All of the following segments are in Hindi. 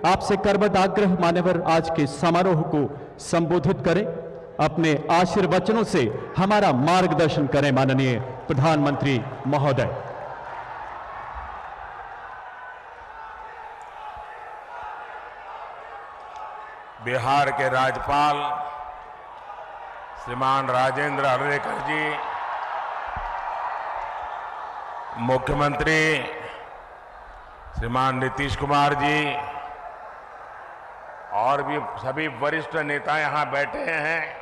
आपसे करबद्ध आग्रह मान्यवर आज के समारोह को संबोधित करें। अपने आशीर्वचनों से हमारा मार्गदर्शन करें माननीय प्रधानमंत्री महोदय। बिहार के राज्यपाल श्रीमान राजेंद्र अर्लेकर जी, मुख्यमंत्री श्रीमान नीतीश कुमार जी और भी सभी वरिष्ठ नेता यहां बैठे हैं।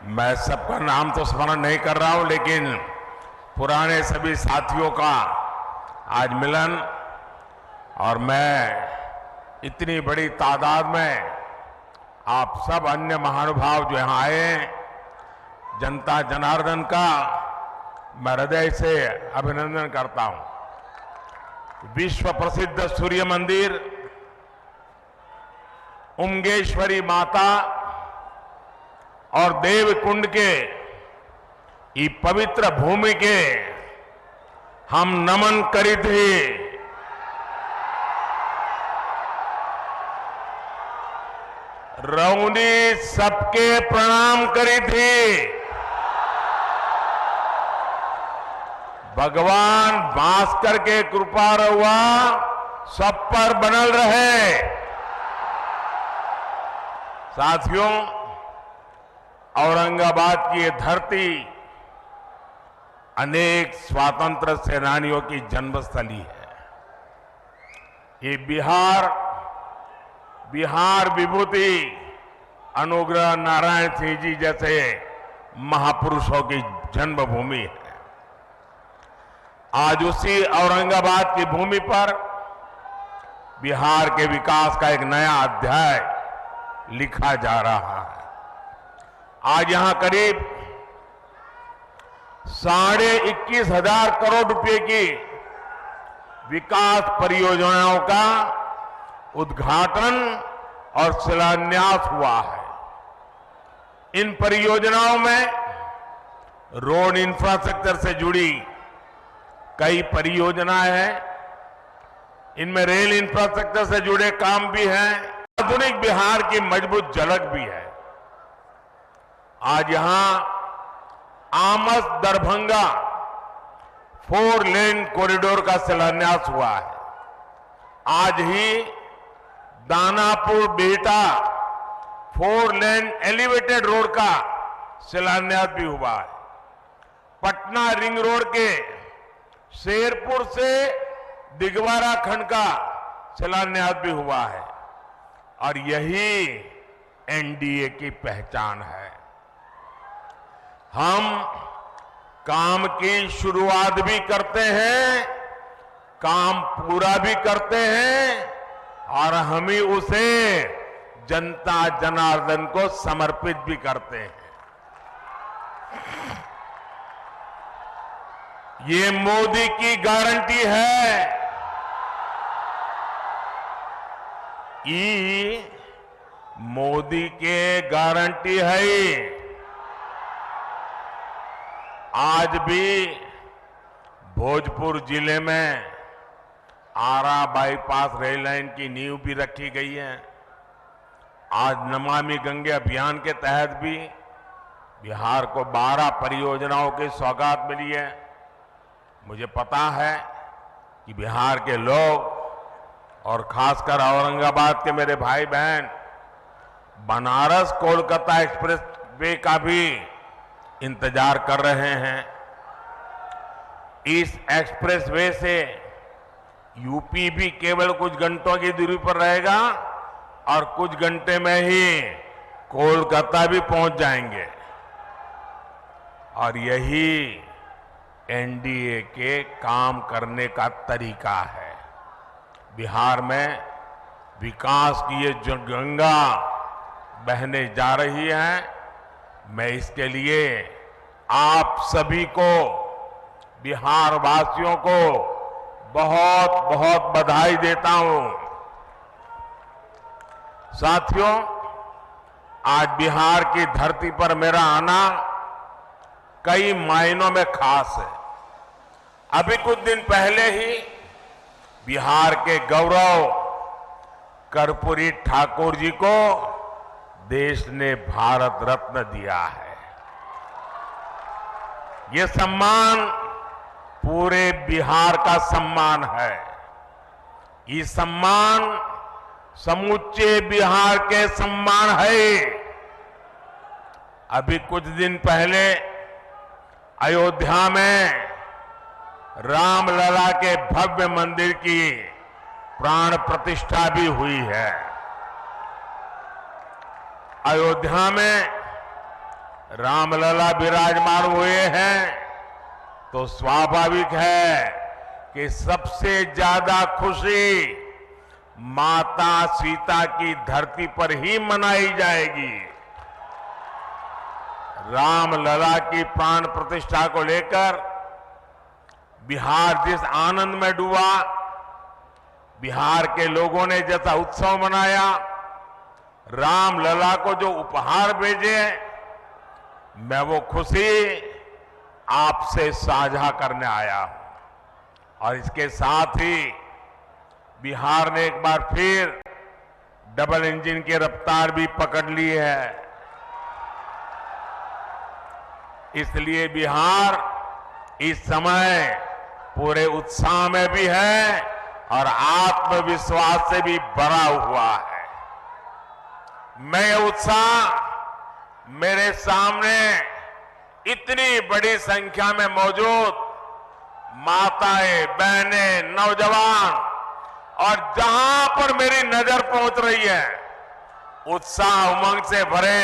मैं सबका नाम तो स्मरण नहीं कर रहा हूं, लेकिन पुराने सभी साथियों का आज मिलन, और मैं इतनी बड़ी तादाद में आप सब अन्य महानुभाव जो यहां आए, जनता जनार्दन का मैं हृदय से अभिनंदन करता हूं। विश्व प्रसिद्ध सूर्य मंदिर, उमगेश्वरी माता और देवकुंड के ये पवित्र भूमि के हम नमन करी थे। रौनी सबके प्रणाम करी थी। भगवान भास्कर के कृपा रहुआ सब पर बनल रहे। साथियों, औरंगाबाद की ये धरती अनेक स्वातंत्र सेनानियों की जन्मस्थली है। ये बिहार विभूति अनुग्रह नारायण सिंह जी जैसे महापुरुषों की जन्मभूमि है। आज उसी औरंगाबाद की भूमि पर बिहार के विकास का एक नया अध्याय लिखा जा रहा है। आज यहां करीब 21,500 करोड़ रुपए की विकास परियोजनाओं का उद्घाटन और शिलान्यास हुआ है। इन परियोजनाओं में रोड इंफ्रास्ट्रक्चर से जुड़ी कई परियोजनाएं हैं। इनमें रेल इंफ्रास्ट्रक्चर से जुड़े काम भी हैं। आधुनिक बिहार की मजबूत झलक भी है। आज यहां आमस दरभंगा 4 लेन कॉरिडोर का शिलान्यास हुआ है। आज ही Danapur Bihta 4 lane elevated road का शिलान्यास भी हुआ है। पटना रिंग रोड के शेरपुर से दिगवारा खंड का शिलान्यास भी हुआ है। और यही एनडीए की पहचान है। हम काम की शुरुआत भी करते हैं, काम पूरा भी करते हैं, और हम ही उसे जनता जनार्दन को समर्पित भी करते हैं। ये मोदी की गारंटी है। ये मोदी के गारंटी है। आज भी भोजपुर जिले में आरा बाईपास रेल लाइन की नींव भी रखी गई है। आज नमामि गंगे अभियान के तहत भी बिहार को 12 परियोजनाओं की सौगात मिली है। मुझे पता है कि बिहार के लोग और खासकर औरंगाबाद के मेरे भाई बहन बनारस कोलकाता एक्सप्रेस वे का भी इंतजार कर रहे हैं। इस एक्सप्रेस वे से यूपी भी केवल कुछ घंटों की दूरी पर रहेगा और कुछ घंटे में ही कोलकाता भी पहुंच जाएंगे। और यही एनडीए के काम करने का तरीका है। बिहार में विकास की ये जो गंगा बहने जा रही है, मैं इसके लिए आप सभी को, बिहार वासियों को बहुत बहुत बधाई देता हूं। साथियों, आज बिहार की धरती पर मेरा आना कई मायनों में खास है। अभी कुछ दिन पहले ही बिहार के गौरव कर्पूरी ठाकुर जी को देश ने भारत रत्न दिया है। ये सम्मान पूरे बिहार का सम्मान है। ये सम्मान समूचे बिहार के सम्मान है। अभी कुछ दिन पहले अयोध्या में रामलला के भव्य मंदिर की प्राण प्रतिष्ठा भी हुई है। अयोध्या में रामलला विराजमान हुए हैं तो स्वाभाविक है कि सबसे ज्यादा खुशी माता सीता की धरती पर ही मनाई जाएगी। रामलला की प्राण प्रतिष्ठा को लेकर बिहार जिस आनंद में डूबा, बिहार के लोगों ने जैसा उत्सव मनाया, रामलला को जो उपहार भेजे, मैं वो खुशी आपसे साझा करने आया हूं। और इसके साथ ही बिहार ने एक बार फिर डबल इंजन की रफ्तार भी पकड़ ली है। इसलिए बिहार इस समय पूरे उत्साह में भी है और आत्मविश्वास से भी भरा हुआ है। मैं ये उत्साह मेरे सामने इतनी बड़ी संख्या में मौजूद माताएं, बहनें, नौजवान और जहां पर मेरी नजर पहुंच रही है, उत्साह उमंग से भरे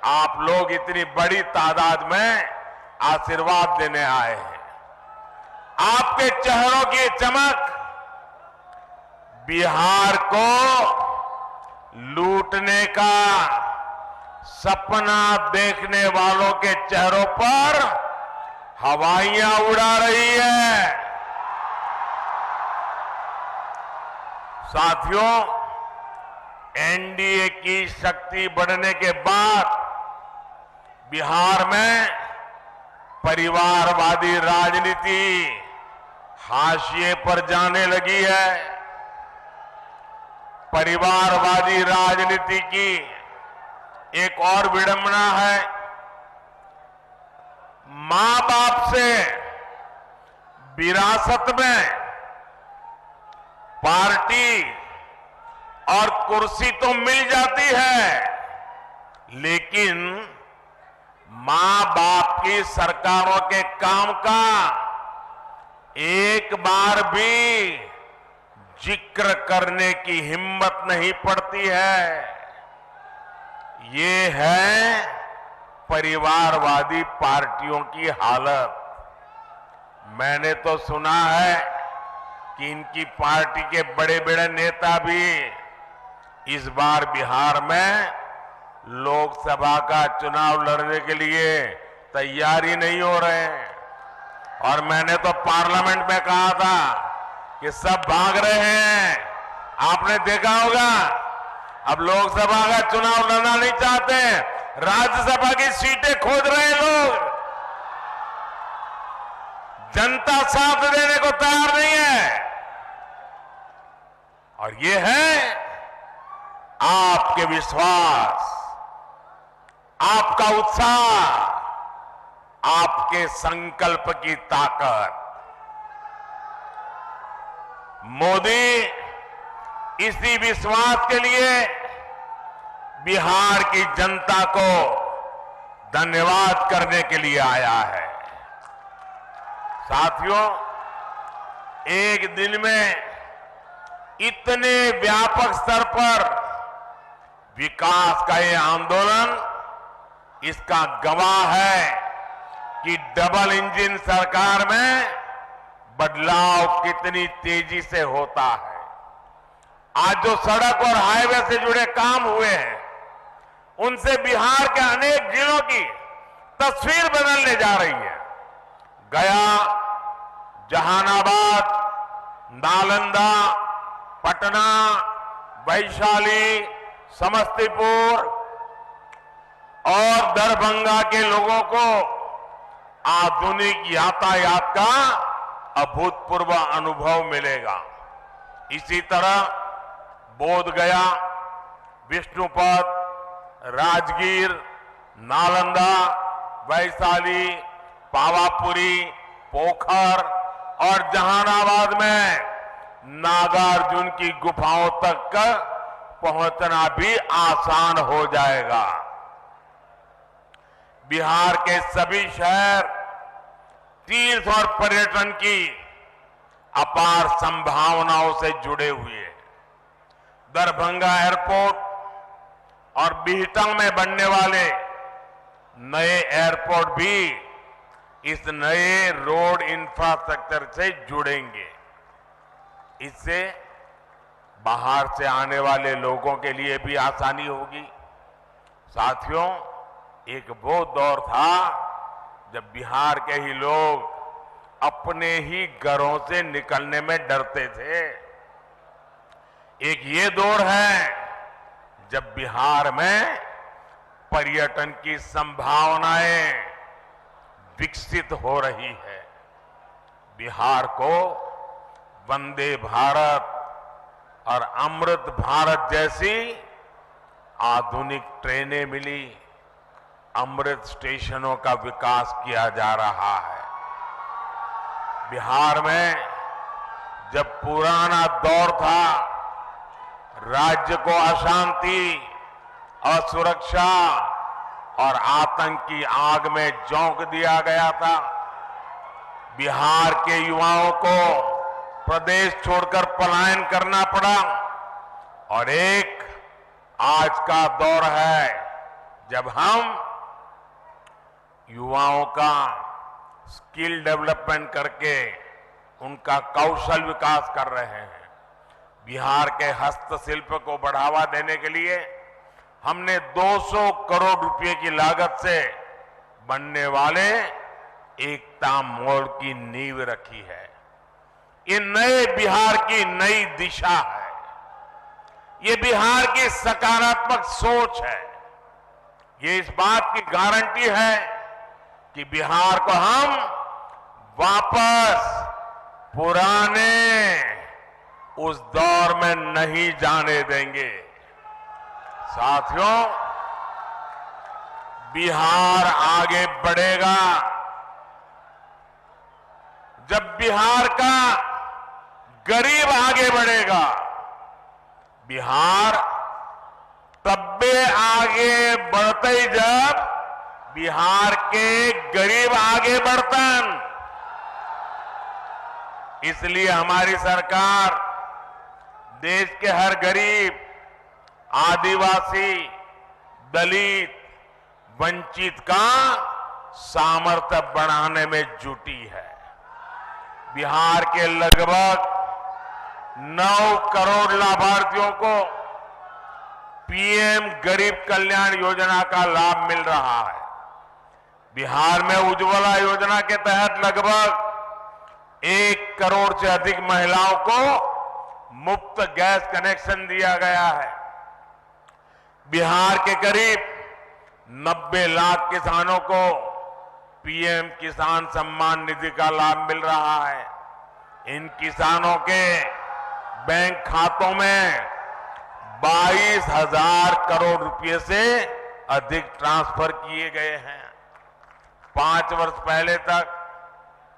आप लोग इतनी बड़ी तादाद में आशीर्वाद देने आए हैं। आपके चेहरों की चमक बिहार को लूटने का सपना देखने वालों के चेहरों पर हवाइयां उड़ा रही है। साथियों, एनडीए की शक्ति बढ़ने के बाद बिहार में परिवारवादी राजनीति हाशिए पर जाने लगी है। परिवारवादी राजनीति की एक और विडंबना है, मां बाप से विरासत में पार्टी और कुर्सी तो मिल जाती है, लेकिन मां बाप की सरकारों के काम का एक बार भी जिक्र करने की हिम्मत नहीं पड़ती है। ये है परिवारवादी पार्टियों की हालत। मैंने तो सुना है कि इनकी पार्टी के बड़े बड़े नेता भी इस बार बिहार में लोकसभा का चुनाव लड़ने के लिए तैयारी नहीं हो रहे हैं। और मैंने तो पार्लियामेंट में कहा था कि सब भाग रहे हैं। आपने देखा होगा, अब लोकसभा का चुनाव लड़ना नहीं चाहते, राज्यसभा की सीटें खोज रहे हैं लोग। जनता साथ देने को तैयार नहीं है। और ये है आपके विश्वास, आपका उत्साह, आपके संकल्प की ताकत। मोदी इसी विश्वास के लिए बिहार की जनता को धन्यवाद करने के लिए आया है। साथियों, एक दिन में इतने व्यापक स्तर पर विकास का ये आंदोलन इसका गवाह है कि डबल इंजन सरकार में बदलाव कितनी तेजी से होता है। आज जो सड़क और हाईवे से जुड़े काम हुए हैं, उनसे बिहार के अनेक जिलों की तस्वीर बदलने जा रही है। गया, जहानाबाद, नालंदा, पटना, वैशाली, समस्तीपुर और दरभंगा के लोगों को आधुनिक यातायात का अभूतपूर्व अनुभव मिलेगा। इसी तरह बोधगया, विष्णुपद, राजगीर, नालंदा, वैशाली, पावापुरी, पोखर और जहानाबाद में नागार्जुन की गुफाओं तक पहुंचना भी आसान हो जाएगा। बिहार के सभी शहर तीर्थ और पर्यटन की अपार संभावनाओं से जुड़े हुए हैं। दरभंगा एयरपोर्ट और बिहटा में बनने वाले नए एयरपोर्ट भी इस नए रोड इंफ्रास्ट्रक्चर से जुड़ेंगे। इससे बाहर से आने वाले लोगों के लिए भी आसानी होगी। साथियों, एक वो दौर था जब बिहार के ही लोग अपने ही घरों से निकलने में डरते थे। एक ये दौर है जब बिहार में पर्यटन की संभावनाएं विकसित हो रही है। बिहार को वंदे भारत और अमृत भारत जैसी आधुनिक ट्रेनें मिली, अमृत स्टेशनों का विकास किया जा रहा है। बिहार में जब पुराना दौर था, राज्य को अशांति, असुरक्षा और आतंक की आग में झोंक दिया गया था। बिहार के युवाओं को प्रदेश छोड़कर पलायन करना पड़ा और एक आज का दौर है जब हम युवाओं का स्किल डेवलपमेंट करके उनका कौशल विकास कर रहे हैं। बिहार के हस्तशिल्प को बढ़ावा देने के लिए हमने 200 करोड़ रुपए की लागत से बनने वाले एकता मॉल की नींव रखी है। ये नए बिहार की नई दिशा है। ये बिहार की सकारात्मक सोच है। ये इस बात की गारंटी है कि बिहार को हम वापस पुराने उस दौर में नहीं जाने देंगे। साथियों, बिहार आगे बढ़ेगा जब बिहार का गरीब आगे बढ़ेगा। बिहार तब्बे आगे बढ़ते ही जब बिहार के गरीब आगे बढ़तन। इसलिए हमारी सरकार देश के हर गरीब, आदिवासी, दलित, वंचित का सामर्थ्य बढ़ाने में जुटी है। बिहार के लगभग 9 करोड़ लाभार्थियों को पीएम गरीब कल्याण योजना का लाभ मिल रहा है। बिहार में उज्ज्वला योजना के तहत लगभग 1 करोड़ से अधिक महिलाओं को मुफ्त गैस कनेक्शन दिया गया है। बिहार के करीब 90 लाख किसानों को पीएम किसान सम्मान निधि का लाभ मिल रहा है। इन किसानों के बैंक खातों में 22,000 करोड़ रुपए से अधिक ट्रांसफर किए गए हैं। 5 वर्ष पहले तक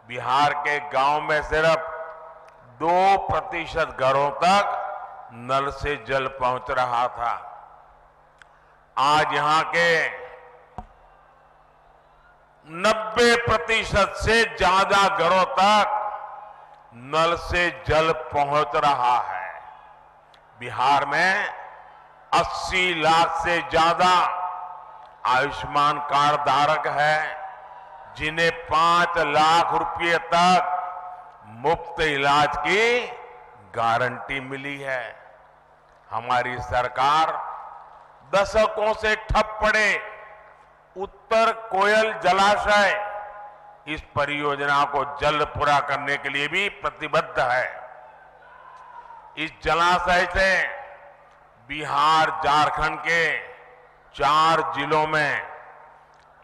बिहार के गांव में सिर्फ 2% घरों तक नल से जल पहुंच रहा था। आज यहां के 90% से ज्यादा घरों तक नल से जल पहुंच रहा है। बिहार में 80 लाख से ज्यादा आयुष्मान कार्ड धारक है, जिन्हें 5 लाख रुपए तक मुफ्त इलाज की गारंटी मिली है। हमारी सरकार दशकों से ठप पड़े उत्तर कोयल जलाशय, इस परियोजना को जल्द पूरा करने के लिए भी प्रतिबद्ध है। इस जलाशय से बिहार, झारखंड के 4 जिलों में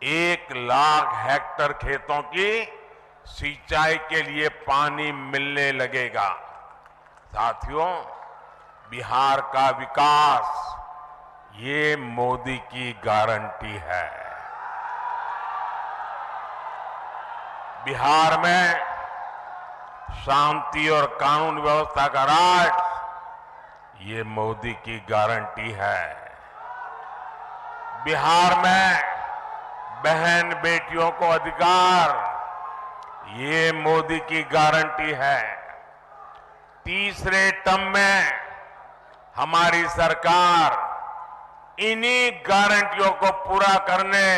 1 लाख हेक्टेयर खेतों की सिंचाई के लिए पानी मिलने लगेगा। साथियों, बिहार का विकास ये मोदी की गारंटी है। बिहार में शांति और कानून व्यवस्था का राज ये मोदी की गारंटी है। बिहार में बहन बेटियों को अधिकार ये मोदी की गारंटी है। तीसरे टर्म में हमारी सरकार इन्हीं गारंटियों को पूरा करने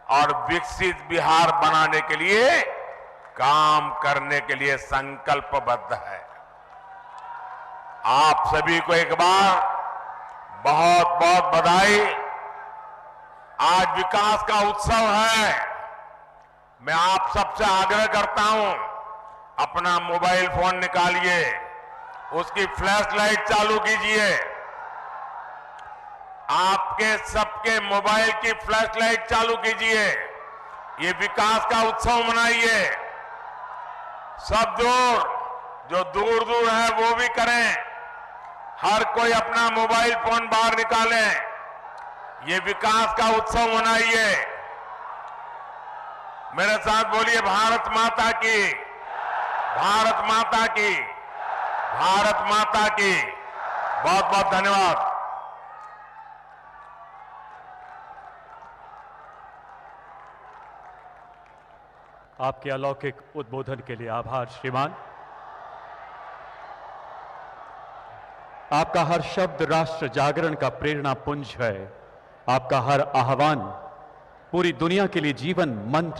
और विकसित बिहार बनाने के लिए काम करने के लिए संकल्पबद्ध है। आप सभी को एक बार बहुत बहुत बधाई। आज विकास का उत्सव है। मैं आप सबसे आग्रह करता हूं, अपना मोबाइल फोन निकालिए, उसकी फ्लैश लाइट चालू कीजिए। आपके सबके मोबाइल की फ्लैश लाइट चालू कीजिए। ये विकास का उत्सव मनाइए। सब जो दूर दूर है वो भी करें। हर कोई अपना मोबाइल फोन बाहर निकालें। ये विकास का उत्सव मनाइए। मेरे साथ बोलिए, भारत माता की, भारत माता की, भारत माता की। बहुत बहुत धन्यवाद। आपके अलौकिक उद्बोधन के लिए आभार श्रीमान। आपका हर शब्द राष्ट्र जागरण का प्रेरणा पुंज है। आपका हर आह्वान पूरी दुनिया के लिए जीवन मंत्र